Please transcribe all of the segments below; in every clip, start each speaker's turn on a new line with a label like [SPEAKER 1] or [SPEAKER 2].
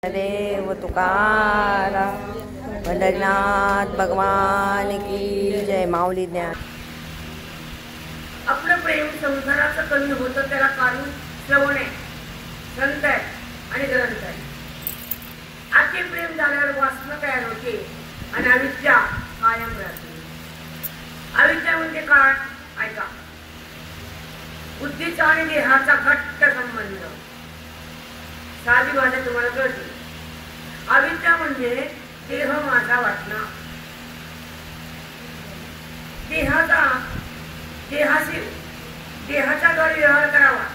[SPEAKER 1] देव तुकाराम पंढरीनाथ भगवान की जय. माऊली ज्ञान.
[SPEAKER 2] आपलं प्रेम संसाराचं कमी होतं त्याला कारण श्रवण आहे, ग्रंथ आहे आणि ग्रंथ आहे. अति प्रेम झाल्यावर वासना तयार होते आणि अविद्या कायम राहते. अविद्या म्हणजे काय? ऐका. बुद्धीचा आणि देहाचा घट्ट संबंध. साधी भाषा तुम्हाला कळते. अविद्या म्हणजे देह माझा वाटणं, देहाच्या द्वारे व्यवहार करावा,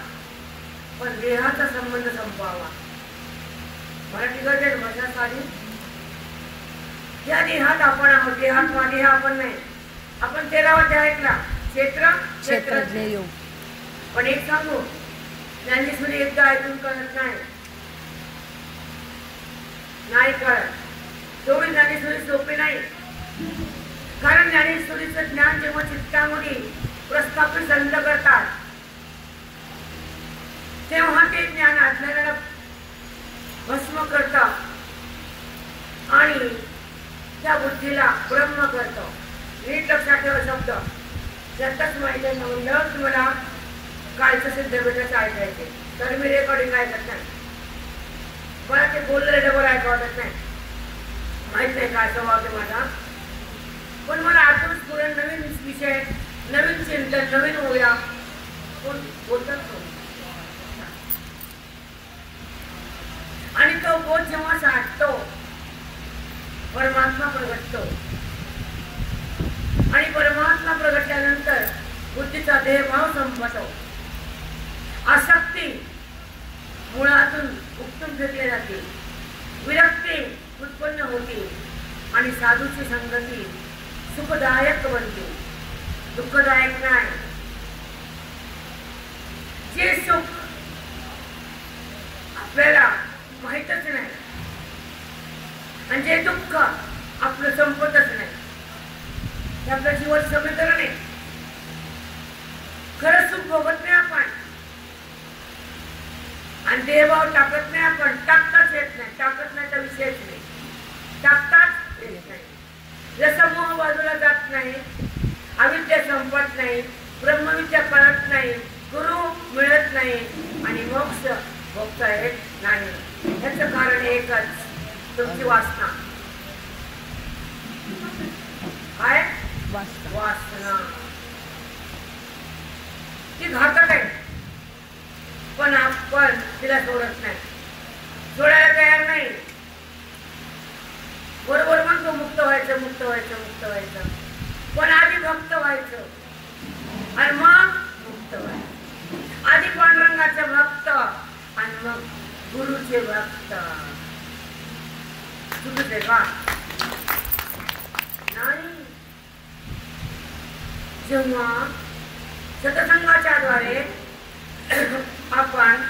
[SPEAKER 2] पण देहाचा संबंध संपवावा. मराठी गरजेच भाषा साधी. या देहात आपण आहोत, देहात्मा देह आपण नाही. आपण 13वा अध्याय ऐकला, क्षेत्र योग. पण एक सांगू, ज्ञानेश्वरी एकदा ऐकून कळत नाही कळत. तेवढी ज्ञानेश्वरी सोपी नाही. कारण ज्ञानेश्वरीचं ज्ञान जेव्हा चित्तामध्ये प्रस्थापित संत करतात तेव्हा ते ज्ञान अज्ञानाला भस्म करतं आणि त्या बुद्धीला ब्रह्म करतं. नीट लक्षात ठेवा शब्द. त्यातच माहिती आहे म्हणलं तुम्हाला कालचं सिद्धपीठाचं ऐकायचे तर मी रेकॉर्डिंग ऐकत नाही. मला ते बोललेलं डबल ऐका वाटत नाही. माहित नाही काय स्वभाव ते माझा. पण मला आतून पुढे नवीन विषय, नवीन चिंतन, नवीन होऊया कोण बोलतात आणि तो बोध जेव्हा साठतो परमात्मा प्रगटतो आणि परमात्मा प्रगटल्यानंतर बुद्धीचा देहभाव संपतो. आसक्ती मुळातून उपटून फेकले जाते. विरक्ती उत्पन्न होते आणि साधूची संगती सुखदायक बनते, दुःखदायक नाही. जे सुख आपल्याला माहीतच नाही आणि जे दुःख आपलं संपतच नाही ते आपलं जीवन समीकरण आहे. खरं सुख भोगत नाही आपण आणि देहभाव टाकत नाही आपण. टाकताच येत नाही. टाकत नाही तर विषयच नाही. टाकताच येत नाही. जसं मोह बाजूला जात नाही, अविद्या संपत नाही, ब्रह्मविद्या कळत नाही, गुरु मिळत नाही आणि मोक्ष भोगता येत नाही. याचं कारण एकच, तुमची वासना. काय? वासना. ती घातक आहे पण आपण तिला सोडत नाही, सोडायला तयार नाही. बरोबर म्हणतो मुक्त व्हायचं, मुक्त व्हायचं, मुक्त व्हायचं. पण आधी भक्त व्हायचं आणि मग मुक्त व्हायचं. आधी पांडुरंगाचे भक्त आणि मग गुरुचे भक्त. चुकते का? नाही. जेव्हा सत्संगाच्या द्वारे आपण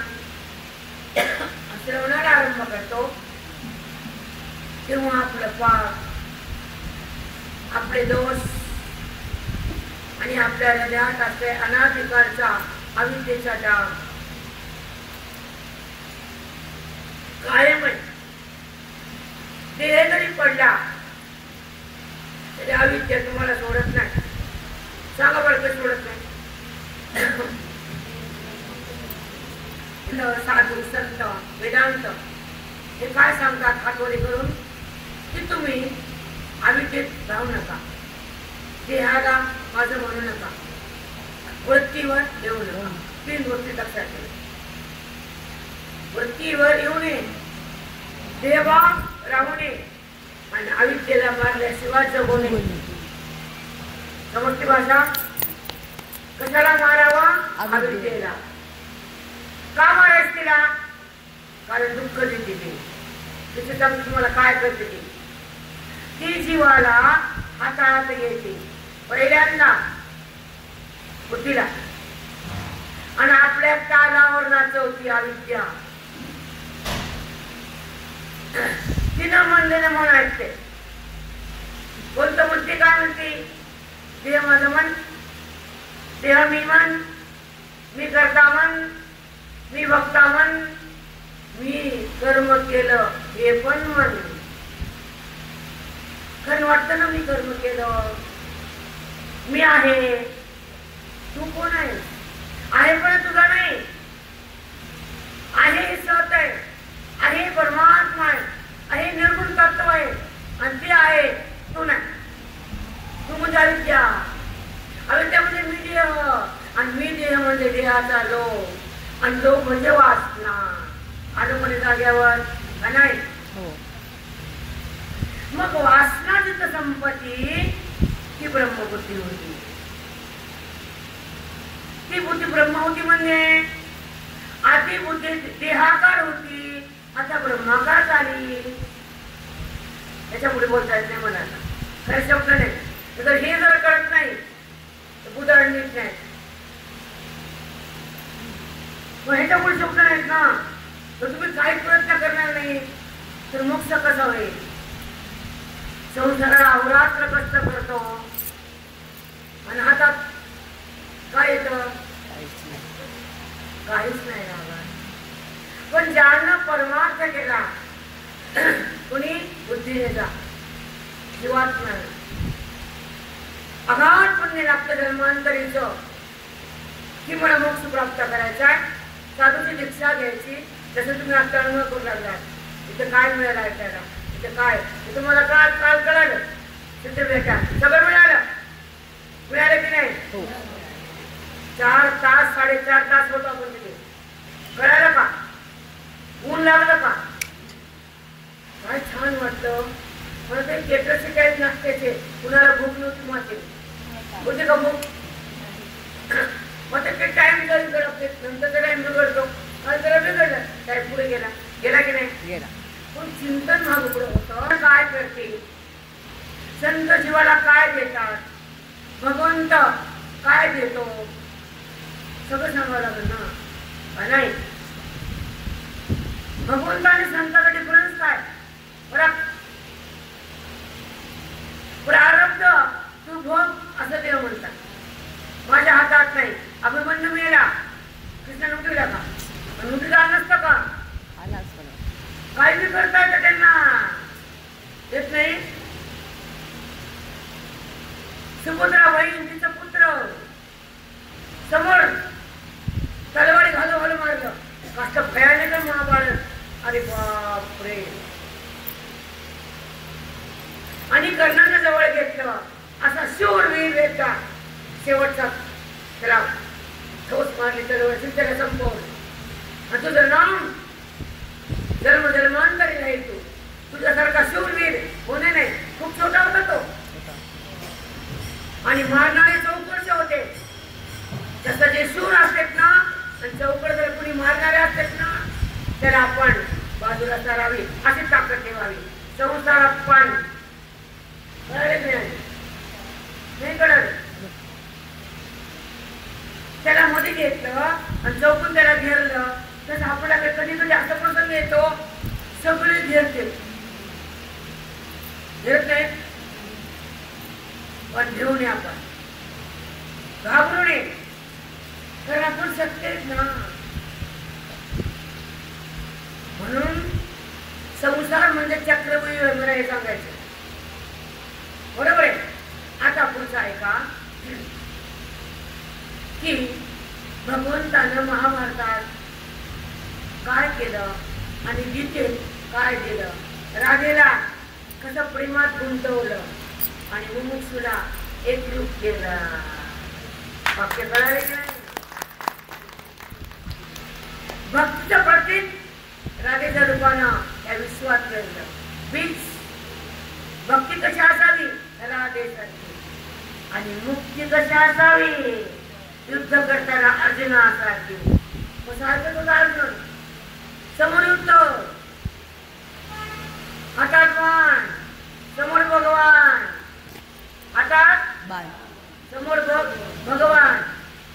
[SPEAKER 2] श्रवणाला आरंभ करतो तेव्हा आपलं पाप, आपले दोष आणि आपल्या हृदयात असले अनाधिकारचा अविद्येचा डाग कायम आहे. देह जरी पडला तरी अविद्या तुम्हाला सोडत नाही. सांगा बरं कसं सोडत नाही? साधू संत वेदांत हे काय सांगतात हातोरी करून की तुम्ही अविद्येत राहू नका, देहाला माझं म्हणू नका, वृत्तीवर येऊ नका. 3 गोष्टी लक्षात ठेवा. वृत्तीवर येऊ नये, देहभाव राहू नये आणि अविद्येला मारल्याशिवाय जगू नये. समजती भाषा? कशाला मारावा? अविद्येला. का मारायचं तिला? कारण दुःख देते ती. तिथे तुम्हाला काय करते ती जीवाला हाताळत येते पहिल्यांदा बुद्धीला आणि आपल्या तालावर नाचवती अविद्या. तिनं म्हणलेलं मन ऐकते. कोणतं बुद्धी काय म्हणते? देह माझं मन, देह मी मन, मी करता मन, मी भक्ता मन, मी कर्म केलं हे पण म्हण. खरं वाटतं ना मी कर्म केलं, मी आहे. तू कोण आहे? आहे पण तुझा नाही. आहे हे सत आहे, आहे परमात्मा आहे, आहे निर्गुण तत्व आहे आणि ते आहे तू नाही. तू म्हणजे अविद्या. अविद्या म्हणजे मी देह आणि मी देह म्हणजे देहाचा लोक आणि लोक म्हणजे वासना. आलं कोणी जाग्यावर का नाही? मग वासना जिथं संपत्ती ती ब्रह्मबुद्धी होती. ती बुद्धी ब्रह्म होती म्हणजे आधी बुद्धी देहाकार होती, आता ब्रह्माकार झाली. त्याच्या पुढे बोलता येत नाही मला, खरं शब्द नाही. तर हे जर कळत नाही तर बुधाड नीट नाही. मग ह्याच्या पुढे शब्द नाहीत ना, तर तुम्ही काही प्रयत्न करणार नाही तर मोक्ष कसा होईल? संसाराला अहोरात्र कष्ट करतो आणि हातात काय येतं? काहीच नाही राहणार. पण ज्यानं परमार्थ केला कुणी बुद्धीने जा जीवात नाही. अगाध पुण्य लागतं जन्मांतरीच की मला मोक्ष प्राप्त करायचा. साधूची दीक्षा घ्यायची. जसं तुम्ही आता अनुभव करू लागलात, इथे काय मिळालं ऐकायला, इथे काय हे तुम्हाला काल काल कळालं, तिथे भेटा सगळं मिळालं. मिळालं की नाही? 4 तास 4.5 तास होतो आपण तिथे. कळालं का? ऊन लागलं का? काय छान वाटलं मला. ते केटरचे काही नाश्त्याचे कुणाला भूक नव्हती माते होते का भूक? मग ते टाइम जरी गडपते नंतर टाइम बिघडतो. काय जरा बिघडलं टाइम पुढे गेला गेला की नाही गेला. पण चिंतन मागं पुढे होतं. काय करते संत जीवाला काय देतात, भगवंत काय देतो सगळं सांगावं लागेल ना. नाही भगवंत आणि संताचा डिफरन्स काय? प्रारब्ध तू भोग असं देव म्हणतात. माझ्या हातात नाही. अभिमन्यू मेला, कृष्ण नुकतीला का? नुकतीला नसतं का? काय बी करता येतं त्यांना, येत नाही. सुपुत्रा बहीण तिचं पुत्र समोर तलवारी घालू घालू मारलं. कष्ट भयानक महाभारत. अरे बापरे. आणि कर्णाच्या जवळ घेतलं. असा शूरवीर वेगळा शेवटचा त्याला ठोस मारली तलवार त्याला संपवलं. आणि तुझं नाम जन्म जन्मांतरी राहील. तू तुझ्यासारखा शूरवीर होणे नाही. खूप छोटा होता तो आणि मारणारे चौकडचे होते. जसं जे शूर असतात ना आणि चौकड जर कुणी मारणारे असतात ना त्याला आपण बाजूला सारावी, अशी ताकद ठेवावी. संसारात पण नाही कळलं. त्याला मध्ये घेतलं आणि चौकून त्याला घेरलं. तसं आपल्याला कधी कधी असा प्रसंग येतो सगळे घेरते घेत नाही. पण घेऊन ये आपण, घाबरू नये. तर आपण सत्य आहेत ना. म्हणून संसार म्हणजे चक्रव्यूह मला हे सांगायचं. बरोबर आहे. आता पुढचं आहे का की भगवंतानं महाभारतात काय केलं आणि गीतेत काय दिलं. राधेला कसं प्रेमात गुंतवलं आणि मुमुक्षुला एकरूप केलं. वाक्य कळाले की नाही? भक्तीचं प्रतीक राधेच्या रूपानं या विश्वात केलं. बीज भक्ती कशी असावी राधेसारखी आणि मुक्ती कशी असावी युद्ध करताना अर्जुनासारखी. कसं ऐकत होता अर्जुन? समोर युद्ध, हातात बाण, समोर भगवान, हातात बाण, समोर भगवान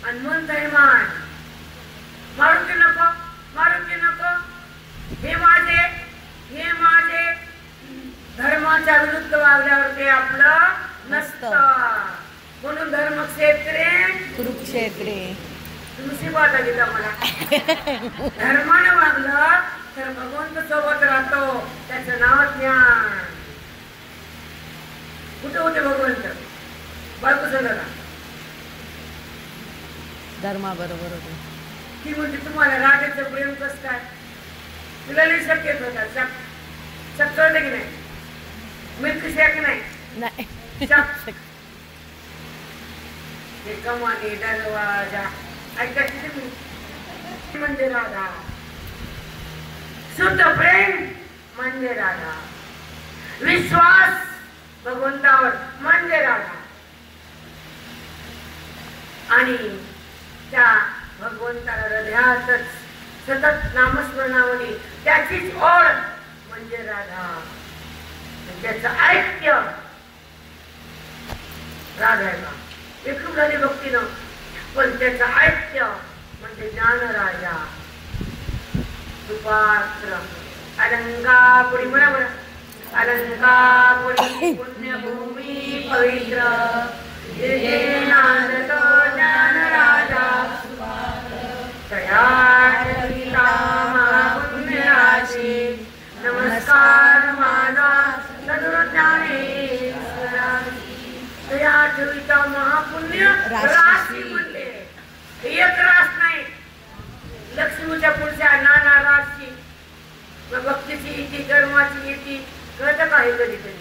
[SPEAKER 2] आणि मन दैमान. मारून की नको, मारून की नको. हे माझे धर्माच्या विरुद्ध वागल्यावर ते आपलं नसतं. म्हणून धर्मक्षेत्रे कुरुक्षेत्रे. तुम्ही शिकवता गेला मला. धर्मानं वागलं तर भगवंत सोबत राहतो, त्याचं नाव ज्ञान. कुठे होते भगवंत? बायको सांगा
[SPEAKER 1] धर्मा बरोबर होते.
[SPEAKER 2] ती म्हणते तुम्हाला राधेचं प्रेम कसं काय? तुला नाही शक्यत होता. शक कळतं की नाही? मिल्क शेक नाही
[SPEAKER 1] नाही
[SPEAKER 2] ते कमानी दरवाजा ऐकायची तुम्ही म्हणजे राधा. शुद्ध प्रेम म्हणजे राधा. विश्वास भगवंतावर म्हणजे राधा. आणि त्या भगवंताला हृदयातच सतत नामस्मरणावली त्याचीच ओढ म्हणजे राधा. त्याचं ऐक्य राधाला एकरूप झाली भक्तीनं, पण त्याचं ऐक्य म्हणजे ज्ञानराजा. सुपात्र अलंकापुरी म्हणा म्हणा. अलंकापुरी पुण्यभूमी पवित्र नांदतो ज्ञानराजा. तया चरिता महापुण्यराशी नमस्कार माझा सद्गुरुज्ञानेश्वरासी. तया चरिता महापुण्य राशी म्हणले. एक रास नाही, लक्ष्मीच्या पुढच्या नाना राशी. भक्तीची इति कर्माची इति कळतं का? हे कधीतरी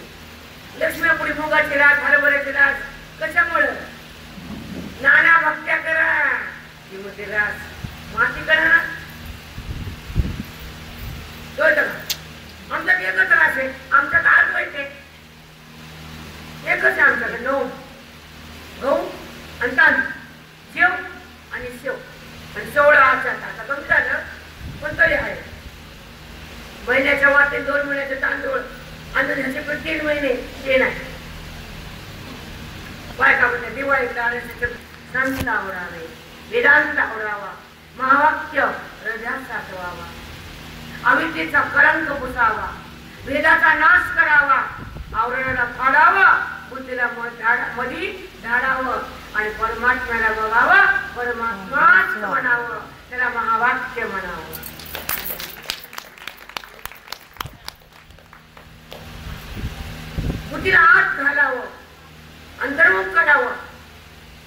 [SPEAKER 2] लक्ष्मीपुढे मुगाची रास हरभऱ्याची रास कशामुळं? नाना भक्त्या करा की मग ते रास माती करा ना. कळतं का? आमच्यात एकच रास आहे. आमच्यात आज माहिती एकच आहे आमच्याकडे. 9 गहू आणि तांदूळ, शेव आणि शेव आणि 16 आचार. आता कमी झालं पण तरी आहे. महिन्याच्या वाटेत 2 महिन्याचे तांदूळ आणि ह्याचे पण 3 महिने ते नाही. बायका म्हणजे दिवाळीला संत आवडावे, वेदांत आवडावा, महावाक्य हृदयात साठवावा, अविद्येचा कलंक पुसावा, वेदाचा नाश करावा, आवरणाला फाडावा, बुद्धीला मधी झाडावं आणि परमात्म्याला बघावं, परमात्माच म्हणावं, त्याला महावाक्य म्हणावं. बुद्धीला आत घालावं, अंतर्मुख करावं.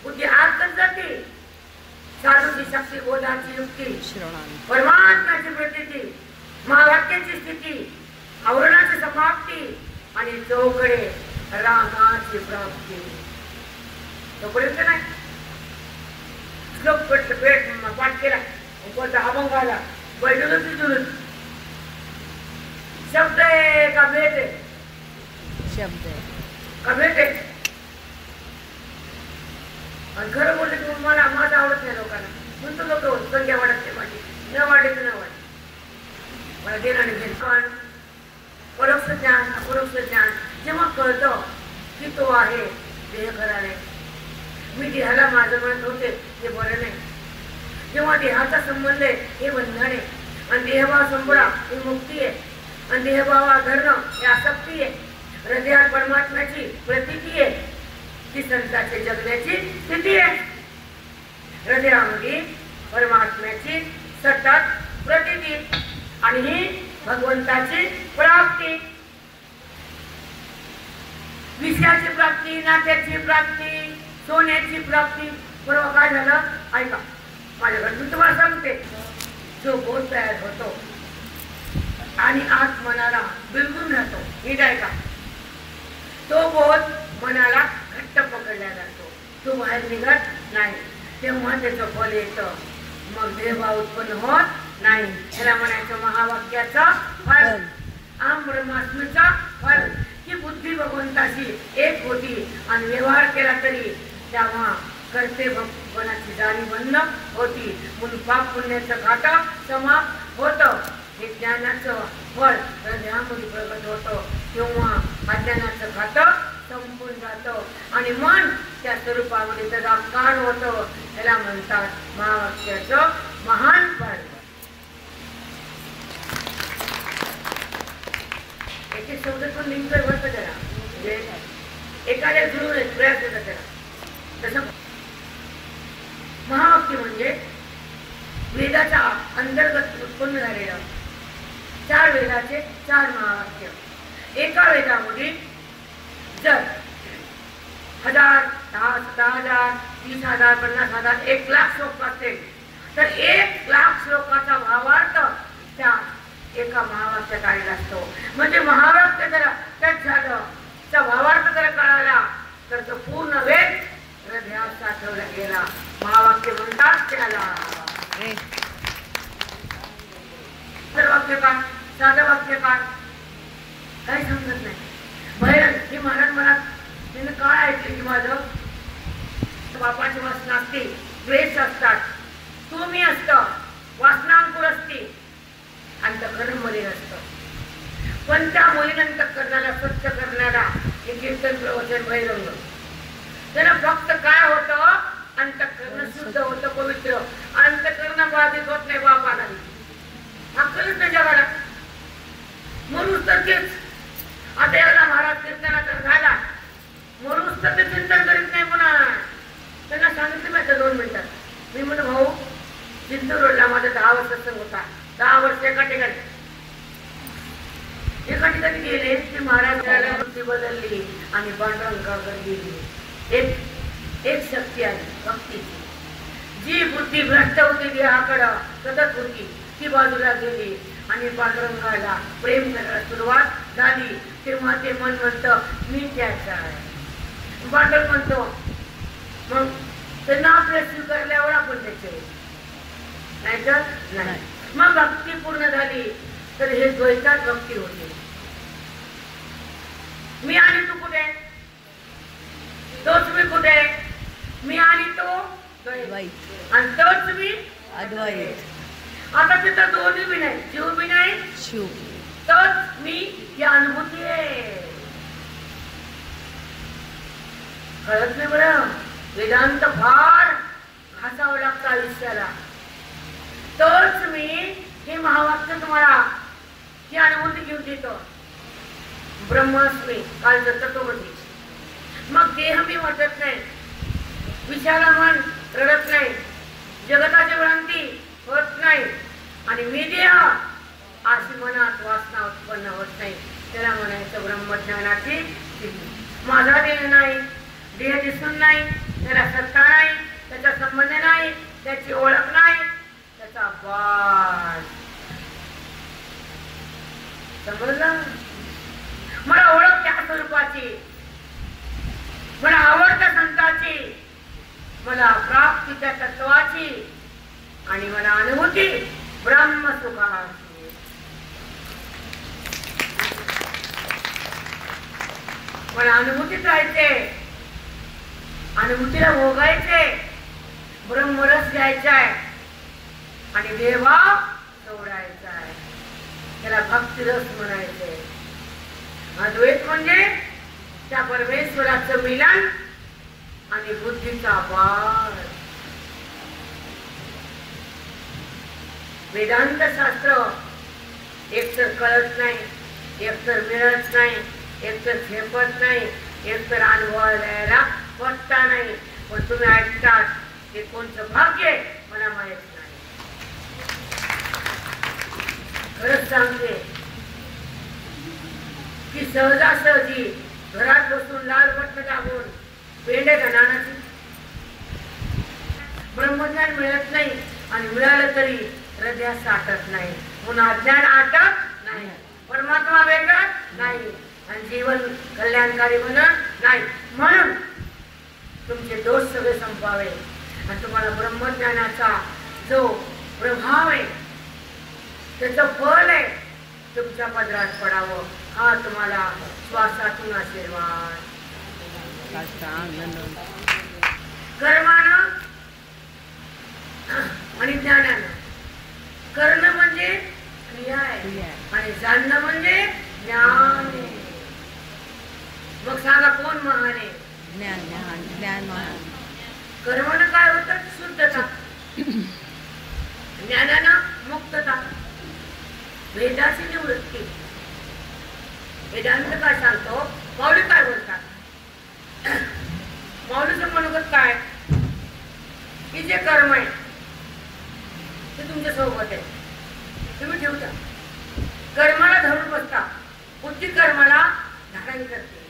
[SPEAKER 2] बुद्धी आतच जाते. साधूची शक्ती, बोधाची युक्ती, परमात्म्याची प्रतीती, महावाक्याची स्थिती, आवरणाची समाप्ती आणि चौकडे रामाची प्राप्ती. तोपर्यंत नाही. श्लोक पाठ केला, कोणता अभंग आला, बैठूनच शब्द आहे का भेट आहे?
[SPEAKER 1] शब्द आहे
[SPEAKER 2] का भेट आहे? आणि खरं बोलले की मला माझं आवडत नाही लोकांना. म्हणतो लोक संख्या वाढत नाही माझी. न वाढत न वाढत. मला देणं घेण पण परोक्ष ज्ञान अपरोक्ष ज्ञान जेव्हा कळतं की तो आहे देह खरा नाही. मी देहाला माझं म्हणत होते हे बरं नाही. जेव्हा देहाचा संबंध आहे हे बंधन आहे आणि देहभाव संपळा ही मुक्ती आहे आणि देहभावा धरणं ही आसक्ती आहे. हृदयात परमात्म्याची प्रतीती आहे, ती संतांची जगण्याची स्थिती आहे. हृदयामध्ये परमात्म्याची सतत प्रतीती आणि ही भगवंताची प्राप्ती. विषयाची प्राप्ती, नात्याची प्राप्ती, सोन्याची प्राप्ती. बरोबर काय झालं ऐका माझ्याकडे. मी तुम्हाला सांगते, जो बोध तयार होतो आणि आत मनाला बिलगून राहतो, नीट ऐका, तो बोध मनाला घट्ट पकडला जातो. तो बाहेर निघत नाही. तेव्हा त्याचं फल येतं. मग देहभाव उत्पन्न होत नाही. त्याला म्हणायचं महावाक्याचं फल, आम ब्रह्मास्मीचा फल. की बुद्धी भगवंताशी एक होती आणि व्यवहार केला तरी तेव्हा करते भगवानाची जाणीव बंद होती. म्हणून पाप पुण्याचं खातं समाप्त होतं. हे ज्ञानाचं फळ हृदयामध्ये प्रगट होतं. तेव्हा अज्ञानाचं खातं संपून जातं आणि मन त्या स्वरूपामध्ये तदाकार होतं. त्याला म्हणतात महावाक्याचं महान फळ. एक शब्द पण लिंक भरतं त्याला, म्हणजे एखाद्या गुरुने प्रयास करतात त्याला. तसं महावाक्य म्हणजे वेदाच्या अंतर्गत उत्पन्न झालेलं 4 वेदाचे 4 महावाक्य. एका वेदामध्ये जर 1000, 10,000, 30,000, 50,000, 1,00,000 श्लोक असेल तर 1,00,000 श्लोकाचा भावार्थ त्या एका महावाक्यात आलेला असतो. म्हणजे महावाक्य जर त्यात झालं, त्या भावार्थ जर कळाला तर तो पूर्ण वेद हृदयात साठवला गेला. महावाक्य म्हणतात त्याला. तर वाक्य काय, साधं वाक्य काय, काही समजत नाही. भैरन हे महाराज मला तिने काय ऐकले की माझं बापाची वासना असते, द्वेष असतात, तुम्ही असतं, वासनांकुर असते, अंतःकरण मध्ये असतं. पण त्या मुलीनंतर करणारा, स्वच्छ करणारा हे कीर्तन प्रवचन बहिरंग. त्याला फक्त काय होतं, अंतःकरण शुद्ध होतं, पवित्र. अंतःकरण बाधित होत नाही बापाला, अक्कलच नाही जगाला. म्हणून तर तेच आता याला महाराज कीर्तनाचा झाला, म्हणून तर ते चिंतन करीत नाही. पुन्हा त्यांना सांगितलं मी आता 2 मिनिटात. मी म्हणतो भाऊ, चिंतूर रोडला माझा 10 वर्ष सत्संग होता. 10 वर्ष एका ठिकाणी गेले की महाराजाला बुद्धी बदलली आणि पांडुरंगाकडे गेली. एक शक्ती आली भक्तीची. जी बुद्धी भ्रष्ट होती देहाकडं सतत होती, ती बाजूला गेली आणि पांडुरंगाला प्रेम करायला सुरुवात झाली. तेव्हा ते मन म्हणतं मी त्याचा आहे. पांडुरंग म्हणतो मग त्यांना आपल्या स्वीकारल्यावर आपण त्याचे, नाहीतर नाही. मग भक्ती पूर्ण झाली तर हे द्वैतात भक्ती होते. मी आणि तू कुठे, तोच मी कुठे, मी आणि तो द्वैत आणि तोच मी
[SPEAKER 1] अद्वैत.
[SPEAKER 2] आता तिथं दोन्ही बी नाही, जीव बी नाही,
[SPEAKER 1] शिव.
[SPEAKER 2] तोच मी ही अनुभूती आहे. कळत नाही बरं, वेदांत फार घासावं लागतं आयुष्याला. तोच मी हे महावाक्य तुम्हाला ही अनुभूती घेऊन देतो. ब्रह्मास्मी कालचं तत्वमसी. मग देह मी वाटत नाही, विषयाला मन रडत नाही, जगताची भ्रांती होत नाही आणि मी देह अशी मनात वासना उत्पन्न होत नाही. त्याला म्हणायचं ब्रह्मज्ञानाची स्थिती. माझा देह नाही, देह दिसून नाही, त्याला सत्ता नाही, त्याचा संबंध नाही, त्याची ओळख नाही, त्याचा वास. समजलं? मला ओळख त्या स्वरूपाची, मला आवड त्या संताची, मला प्राप्ती त्या तत्वाची आणि मला अनुभूती ब्रह्मसुखाची. मला अनुभूतीत राहायचे, अनुभूतीला भोगायचे, ब्रह्मरस घ्यायचा आहे आणि देवा सोडायचा आहे. त्याला भक्तिरस म्हणायचे. अद्वैत म्हणजे त्या परमेश्वराचं मिलन आणि बुद्धीचा वाद. वेदांत शास्त्र एकतर कळत नाही, एकतर मिळत नाही, एकतर झेपत नाही, एकतर अनुभवायला पटता नाही. पण तुम्ही ऐकतात ते कोणतं भाग्य मला माहित नाही. खरंच सांगते की सहजासहजी घरात बसून लाल बटन दाबून पेंडे घालण्याची ब्रह्मज्ञान मिळत नाही आणि मिळालं तरी हृदयात साठत नाही. म्हणून अज्ञान आटत नाही, परमात्मा भेटत नाही आणि जीवन कल्याणकारी बनत नाही. म्हणून तुमचे दोष सगळे संपावे आणि तुम्हाला ब्रह्मज्ञानाचा जो प्रभाव आहे, त्याचं फल आहे, तुमच्या पदरात पडावं. हा तुम्हाला श्वासातून आशीर्वाद. कर्मानं आणि ज्ञानानं. करणं म्हणजे क्रिया आहे आणि जाणणं म्हणजे ज्ञान आहे. मग सांगा कोण महान आहे?
[SPEAKER 1] ज्ञान. ज्ञान ज्ञान महान.
[SPEAKER 2] कर्मानं काय होतं? शुद्धता. ज्ञानानं मुक्तता, भेदाची निवृत्ती. वेदांत काय सांगतो, माऊली काय बोलतात? माऊलीचं मनोगत काय की जे कर्म आहे ते तुमच्या सोबत आहे, तुम्ही ठेवता. कर्माला धरून बसतात, बुद्धी कर्माला धारण करते.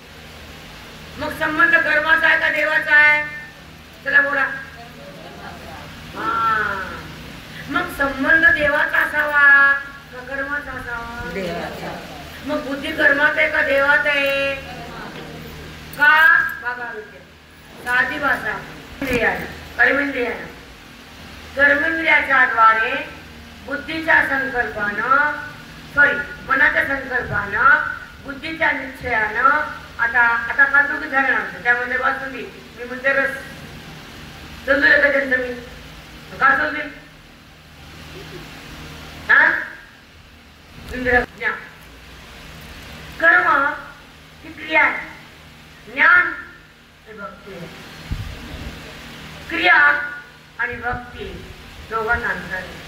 [SPEAKER 2] मग संबंध कर्माचा आहे का देवाचा आहे? चला बोला. मग संबंध देवाचा असावा का कर्माचा असावा?
[SPEAKER 1] देवाचा.
[SPEAKER 2] मग बुद्धी कर्मात आहे का देवात आहे? का बघा विचार. साधी भाषा कर्मेंद्रियानं कर्मेंद्रियाच्या द्वारे बुद्धीच्या संकल्पानं मनाच्या संकल्पानं बुद्धीच्या निश्चयानं आता काजूकी झालं नव्हतं त्यामध्ये बासुंदी मी म्हणते रस समजलं का त्यांचं मी का समजेल इंद्रिय कर्म ही क्रिया आहे, ज्ञान हे भक्ती आहे. क्रिया आणि भक्ती दोघांना अंतर आहे.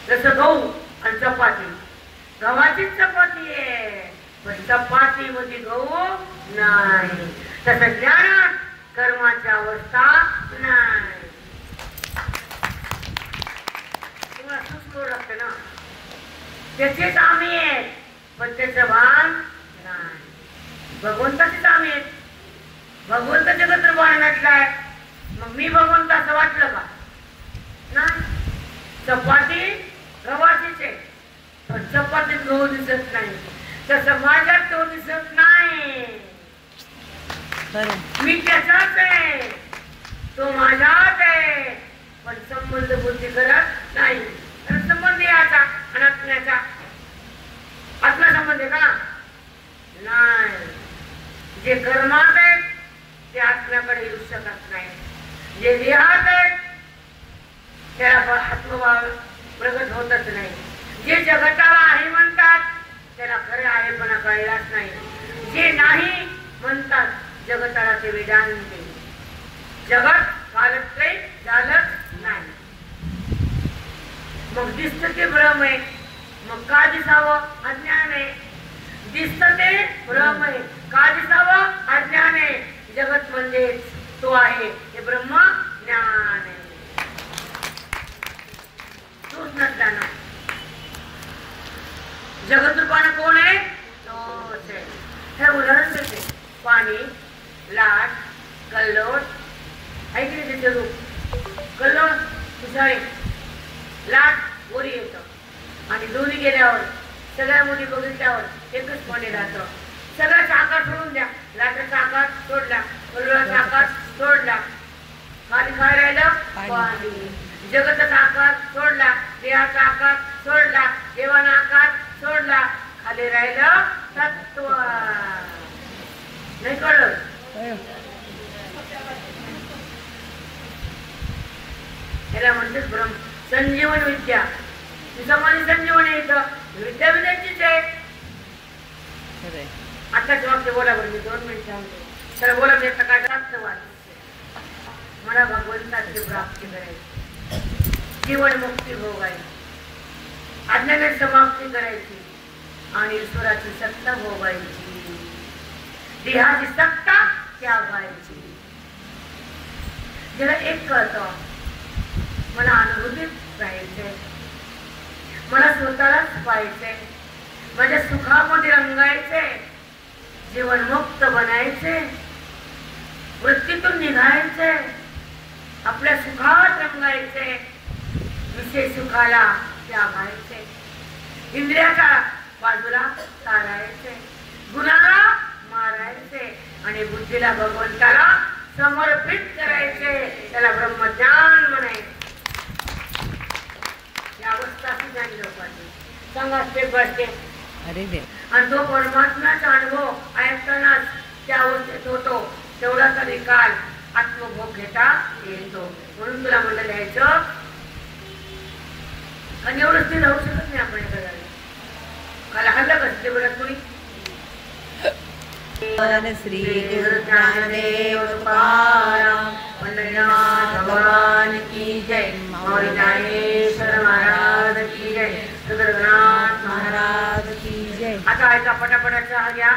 [SPEAKER 2] जसं गहू आणि चपाती, गव्हाचीच चपाती आहे पण चपाती मध्ये गहू नाही. तसं ज्ञानात कर्माची अवस्था नाही. तुम्हाला सूक्ष्म लागतं ना, त्याचेच आम्ही आहेत पण त्याचं भान नाही. भगवंताचेच आम्ही आहेत, भगवंत जगत भान नटलाय. मग मी भगवंत असं वाटलं का? नाही. चपाती गव्हाचीच आहे पण चपातीत गहू दिसत नाही, तसं माझ्यात तो दिसत नाही. मी त्याचाच आहे, तो माझ्यात आहे पण संबंध बुद्धी करत नाही. कारण संबंध याचा अनात्म्याचा. आत्मा संबंध आहे का? नाही. जे कर्मात आहेत ते आत्म्याकडे येऊ शकत नाही. जे देहात आहेत त्याला आत्मभाव प्रगट होतच नाही. जे जगताला आहे म्हणतात त्याला खरं आहेपणा कळलाच नाही. जे नाही म्हणतात जगताला ते वेदांत. जगत कालच काही झालंच नाही. मग दिसत ते भ्रम आहे, मग का दिसावं? अज्ञान आहे. दिसत ते भ्रम आहे, का दिसावं? अज्ञान आहे. जगत म्हणजे तो आहे हे ब्रह्म ज्ञान आहे. तोच नसताना जगत रूपानं कोण आहे? तोच आहे. हे उदाहरण देते. पाणी, लाट, कल्लोळ ऐकले त्याचे रूप. कल्लोळ पिसाळे, लाट वरी येतं आणि दोन्ही गेल्यावर सगळ्या मुली बघितल्यावर एकच पाणी राहतं. सगळ्याचा आकार सोडून द्या. लाटाचा आकार सोडला, कल्लोळाचा आकार सोडला, खाली काय राहिलं? पाणी. जगताचा आकार सोडला, देहाचा आकार सोडला, देवाना आकार सोडला, खाली राहिलं तत्व. नाही कळलं? याला म्हणतात ब्रह्म संजीवन विद्या. समाधी संजीवन आहे. इथं विद्या विद्याचीच आहे. आताच वाक्य बोला बरं, मी 2 मिनिट सांगतो. तर बोला मी काय प्राप्त मला भगवंताची प्राप्ती करायची, जीवन मुक्ती भोगायची, अज्ञानाची समाप्ती करायची आणि ईश्वराची सत्ता भोगायची, देहाची सत्ता त्यागायची. ज्याला एक कळतं मला अनुभूतीत राहायचंय, मला स्वतःलाच पाहायचंय, माझ्या सुखामध्ये रंगायचंय, जीवन मुक्त बनायचे, वृत्तीतून निघायचे, आपल्या सुखात रंगायचे, विषय सुखाला त्यागायचे, इंद्रियाच्या बाजूला टाळायचे, गुणाला मारायचे आणि बुद्धीला भगवंताला समर्पित करायचे. त्याला ब्रह्मज्ञान म्हणायचे. या अवस्था ज्ञानी लोकांची सांगा स्टेप बाय स्टेप.
[SPEAKER 1] अरे देव.
[SPEAKER 2] आणि तो परमात्म्याचा अनुभव ऐकतानाच त्या अवस्थेत होतो. तेवढाचा निकाल आत्मभोग घेता येतो. म्हणून तुला म्हणलं द्यायचं आणि एवढंच ते राहू शकत नाही आपण एखाद्या काला हल्ला कसं बोलत कोणी.
[SPEAKER 1] श्री गुरु ज्ञानदेव तुकाराम पंढरीनाथ भगवान की जय. मौली ज्ञानेश्वर महाराज की जय. सदरनाथ महाराज की जय.
[SPEAKER 2] आता ऐका पटापटाचा घ्या.